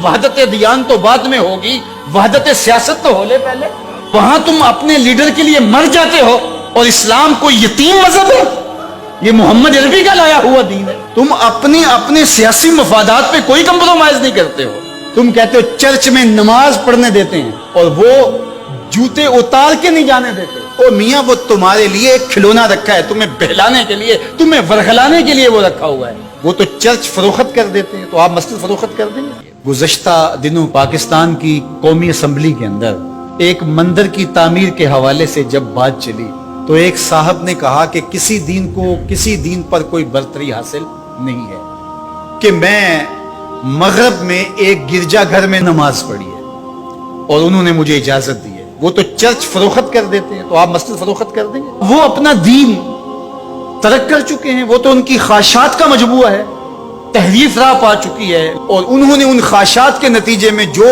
وحدت دیان تو بعد میں ہوگی، وحدت سیاست تو ہو لے پہلے۔ وہاں تم اپنے لیڈر کے لیے مر جاتے ہو، اور اسلام کوئی یتیم مذہب ہے؟ یہ محمد عربی کا لایا ہوا دین ہے۔ تم اپنے سیاسی مفادات پہ کوئی کمپرومائز نہیں کرتے ہو۔ تم کہتے ہو چرچ میں نماز پڑھنے دیتے ہیں، اور وہ جوتے اتار کے نہیں جانے دیتے۔ او میاں، وہ تمہارے لیے ایک کھلونا رکھا ہے، تمہیں بہلانے کے لیے، تمہیں ورغلانے کے لیے وہ رکھا ہوا ہے۔ وہ تو چرچ فروخت کر دیتے ہیں، تو آپ مسجد فروخت کر دیں گے؟ گزشتہ دنوں پاکستان کی قومی اسمبلی کے اندر ایک مندر کی تعمیر کے حوالے سے جب بات چلی تو ایک صاحب نے کہا کہ کسی دین پر کوئی برتری حاصل نہیں ہے کہ میں مغرب میں ایک گرجا گھر میں نماز پڑھی ہے اور انہوں نے مجھے اجازت دی ہے۔ وہ تو چرچ فروخت کر دیتے ہیں، تو آپ مسجد فروخت کر دیں گے؟ وہ اپنا دین ترک کر چکے ہیں، وہ تو ان کی خواہشات کا مجموعہ ہے، تحریف راہ پا چکی ہے، اور انہوں نے ان خواہشات کے نتیجے میں جو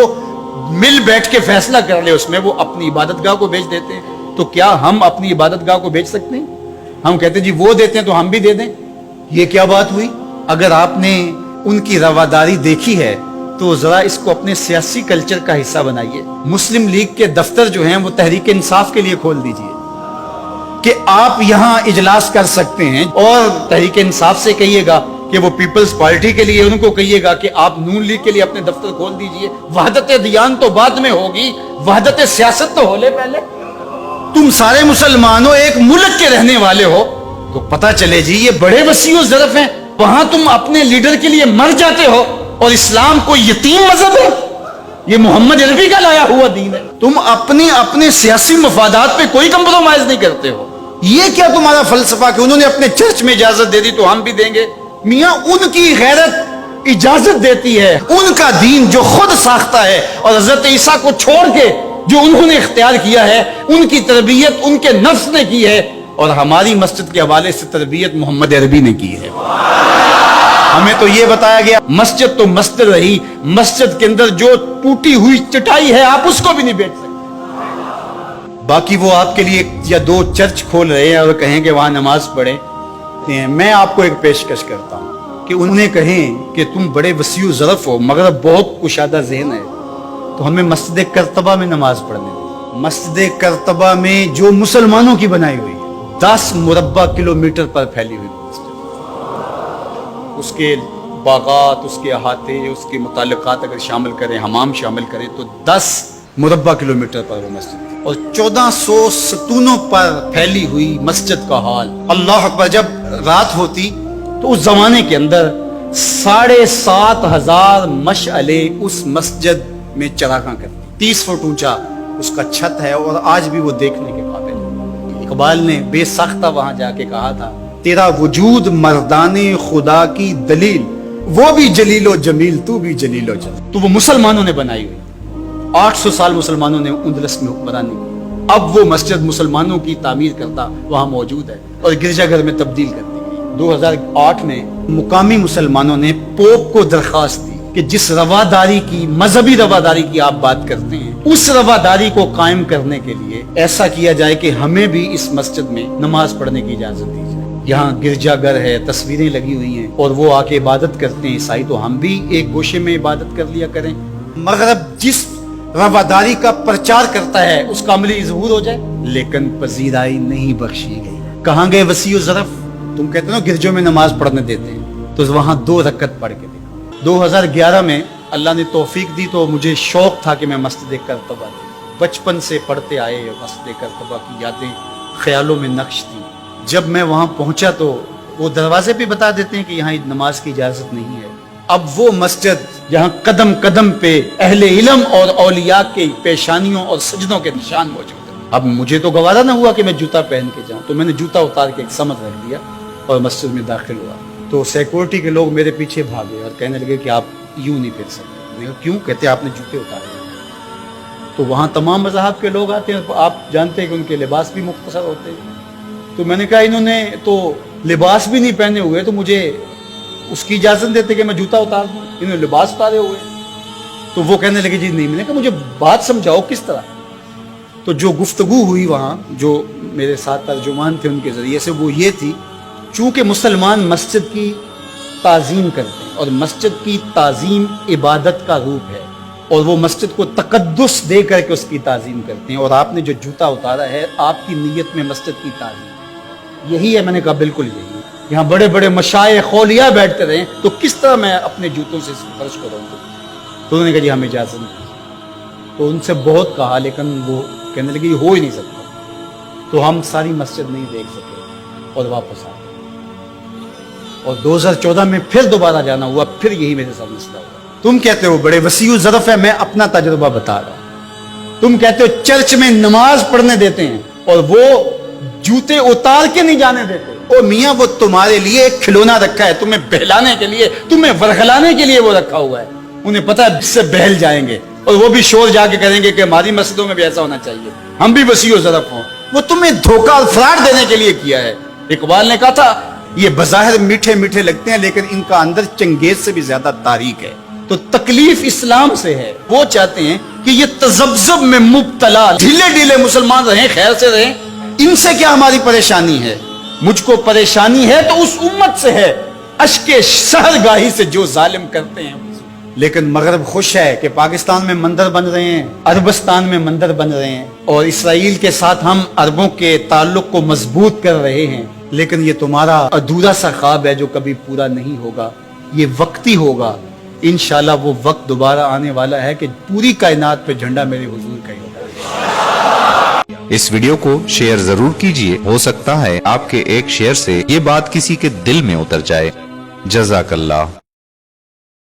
مل بیٹھ کے فیصلہ کر لے اس میں وہ اپنی عبادت گاہ کو بیچ دیتے ہیں۔ تو کیا ہم اپنی عبادت گاہ کو بیچ سکتے ہیں؟ ہم کہتے ہیں جی وہ دیتے ہیں تو ہم بھی دے دیں؟ یہ کیا بات ہوئی؟ اگر آپ نے ان کی رواداری دیکھی ہے تو ذرا اس کو اپنے سیاسی کلچر کا حصہ بنائیے۔ مسلم لیگ کے دفتر جو ہیں وہ تحریک انصاف کے لیے کھول دیجئے کہ آپ یہاں اجلاس کر سکتے ہیں، اور تحریک انصاف سے کہیے گا کہ وہ پیپلز پارٹی کے لیے ان کو کہیے گا کہ آپ نون لیگ کے لیے اپنے دفتر کھول دیجئے۔ وحدت دیان تو بعد میں ہوگی، وحدت سیاست تو ہو لے پہلے۔ تم سارے مسلمانوں ایک ملک کے رہنے والے ہو تو پتہ چلے جی یہ بڑے وسیع و ظرف ہیں۔ وہاں تم اپنے لیڈر کے لیے مر جاتے ہو، اور اسلام کوئی یتیم مذہب ہے؟ یہ محمد عربی کا لایا ہوا دین ہے۔ تم اپنے سیاسی مفادات پہ کوئی کمپرومائز نہیں کرتے ہو۔ یہ کیا تمہارا فلسفہ کہ انہوں نے اپنے چرچ میں اجازت دے دی تو ہم بھی دیں گے؟ میاں، ان کی غیرت اجازت دیتی ہے، ان کا دین جو خود ساختہ ہے، اور حضرت عیسیٰ کو چھوڑ کے جو انہوں نے اختیار کیا ہے ان کی تربیت ان کے نفس نے کی ہے، اور ہماری مسجد کے حوالے سے تربیت محمد عربی نے کی ہے۔ ہمیں تو یہ بتایا گیا مسجد تو مسجد رہی، مسجد کے اندر جو ٹوٹی ہوئی چٹائی ہے آپ اس کو بھی نہیں بیچ سکتے۔ باقی وہ آپ کے لیے یا دو چرچ کھول رہے ہیں اور کہیں کہ وہاں نماز پڑھیں، میں آپ کو ایک پیشکش کرتا ہوں کہ انہیں کہیں کہ تم بڑے وسیع و ظرف ہو مگر بہت کشادہ ذہن ہے، تو ہمیں مسجد کرتبہ میں نماز پڑھنے دیں۔ مسجد کرتبہ میں جو مسلمانوں کی بنائی ہوئی 10 مربع کلومیٹر پر پھیلی ہوئی مسجد، اس کے باغات، اس کے احاطے، اس کے متعلقات اگر شامل کریں، حمام شامل کریں، تو 10 مربع کلومیٹر پر وہ مسجد، اور 1400 ستونوں پر پھیلی ہوئی مسجد کا حال۔ اللہ اکبر! جب رات ہوتی تو اس زمانے کے اندر 7,500 مشعلیں اس مسجد میں چراغاں کرتی، 30 فٹ اونچا اس کا چھت ہے، اور آج بھی وہ دیکھنے کے قابل ہے۔ اقبال نے بے ساختہ وہاں جا کے کہا تھا، تیرا وجود مردان خدا کی دلیل، وہ بھی جلیل و جمیل، تو بھی جلیل و جمیل۔ تو وہ مسلمانوں نے بنائی ہوئی، 800 سال مسلمانوں نے اندلس میں حکمرانی کی، اب وہ مسجد مسلمانوں کی تعمیر کرتا وہاں موجود ہے، اور گرجا گھر میں تبدیل کر دی گئی۔ 2008 میں مقامی مسلمانوں نے پوپ کو درخواست دی کہ جس رواداری کی، مذہبی رواداری کی آپ بات کرتے ہیں، اس رواداری کو قائم کرنے کے لیے ایسا کیا جائے کہ ہمیں بھی اس مسجد میں نماز پڑھنے کی اجازت دی جائے۔ یہاں گرجا گھر ہے، تصویریں لگی ہوئی ہیں، اور وہ آ کے عبادت کرتے ہیں عیسائی، تو ہم بھی ایک گوشے میں عبادت کر لیا کریں۔ مغرب جس رواداری کا پرچار کرتا ہے اس کا عملی ظہور ہو جائے، لیکن پذیرائی نہیں بخشی گئی۔ کہاں گئے وسیع و ظرف؟ تم کہتے ہو گرجوں میں نماز پڑھنے دیتے ہیں، تو وہاں 2 رکعت پڑھ کے دیکھو۔ 2011 میں اللہ نے توفیق دی تو مجھے شوق تھا کہ میں مسجد کرتبہ دے، بچپن سے پڑھتے آئے، مسجد کرتبہ کی یادیں خیالوں میں نقش تھی۔ جب میں وہاں پہنچا تو وہ دروازے پہ بتا دیتے ہیں کہ یہاں نماز کی اجازت نہیں ہے۔ اب وہ مسجد جہاں قدم قدم پہ اہل علم اور اولیاء کے پیشانیوں اور سجدوں کے نشان موجود ہیں، اب مجھے تو گوارا نہ ہوا کہ میں جوتا پہن کے جاؤں، تو میں نے جوتا اتار کے ایک سمت رکھ دیا اور مسجد میں داخل ہوا، تو سیکورٹی کے لوگ میرے پیچھے بھاگے اور کہنے لگے کہ آپ یوں نہیں پھر سکتے۔ میں کہا کیوں؟ کہتے آپ نے جوتے اتارے۔ تو وہاں تمام مذاہب کے لوگ آتے ہیں، آپ جانتے ہیں کہ ان کے لباس بھی مختصر ہوتے ہیں، تو میں نے کہا انہوں نے تو لباس بھی نہیں پہنے ہوئے، تو مجھے اس کی اجازت دیتے کہ میں جوتا اتار دوں؟ انہوں نے لباس اتارے ہوئے۔ تو وہ کہنے لگے جی نہیں۔ میں نے کہا مجھے بات سمجھاؤ کس طرح؟ تو جو گفتگو ہوئی وہاں، جو میرے ساتھ ترجمان تھے ان کے ذریعے سے، وہ یہ تھی، چونکہ مسلمان مسجد کی تعظیم کرتے ہیں، اور مسجد کی تعظیم عبادت کا روپ ہے، اور وہ مسجد کو تقدس دے کر کے اس کی تعظیم کرتے ہیں۔ اور آپ نے جو جوتا اتارا ہے، آپ کی نیت میں مسجد کی تعظیم یہی ہے۔ میں نے کہا بالکل یہی ہے۔ یہاں بڑے بڑے مشائخ اولیاء بیٹھتے رہے تو کس طرح میں اپنے جوتوں سے فرش کروں گا؟ تو انہوں نے کہا جی ہمیں اجازت نہیں۔ تو ان سے بہت کہا، لیکن وہ کہنے لگے یہ ہو ہی نہیں سکتا۔ تو ہم ساری مسجد نہیں دیکھ سکے اور واپس آ گئے، اور 2014 میں پھر دوبارہ جانا ہوا، پھر یہی میرے ساتھ مسئلہ ہوا۔ تم کہتے ہو بڑے وسیع الظرف ہے، میں اپنا تجربہ بتا رہا ہوں۔ تم کہتے ہو چرچ میں نماز پڑھنے دیتے ہیں اور وہ جوتے اتار کے نہیں جانے دیتے۔ او میاں، وہ تمہارے لیے ایک کھلونا رکھا ہے، تمہیں بہلانے کے لیے، تمہیں ورغلانے کے لیے وہ رکھا ہوا ہے۔ انہیں پتہ ہے اس سے بہل جائیں گے، اور وہ بھی شور جا کے کریں گے کہ ہماری مسجدوں میں بھی ایسا ہونا چاہیے، ہم بھی وسیع الظرف ہوں۔ وہ تمہیں دھوکہ اور فراڈ دینے کے لیے کیا ہے۔ اقبال نے کہا تھا یہ بظاہر میٹھے میٹھے لگتے ہیں، لیکن ان کا اندر چنگیز سے بھی زیادہ تاریک ہے۔ تو تکلیف اسلام سے ہے۔ وہ چاہتے ہیں کہ یہ تذبذب میں مبتلا ڈھیلے ڈھیلے مسلمان رہیں، خیر سے رہیں۔ ان سے کیا ہماری پریشانی ہے؟ مجھ کو پریشانی ہے تو اس امت سے ہے، اشک شہرگاہی سے جو ظالم کرتے ہیں۔ لیکن مغرب خوش ہے کہ پاکستان میں مندر بن رہے ہیں، عربستان میں مندر بن رہے ہیں، اور اسرائیل کے ساتھ ہم عربوں کے تعلق کو مضبوط کر رہے ہیں۔ لیکن یہ تمہارا ادھورا سا خواب ہے جو کبھی پورا نہیں ہوگا، یہ وقتی ہوگا۔ انشاءاللہ وہ وقت دوبارہ آنے والا ہے کہ پوری کائنات پہ جھنڈا میرے حضور کا ہی ہوگا۔ اس ویڈیو کو شیئر ضرور کیجئے، ہو سکتا ہے آپ کے ایک شیئر سے یہ بات کسی کے دل میں اتر جائے۔ جزاک اللہ۔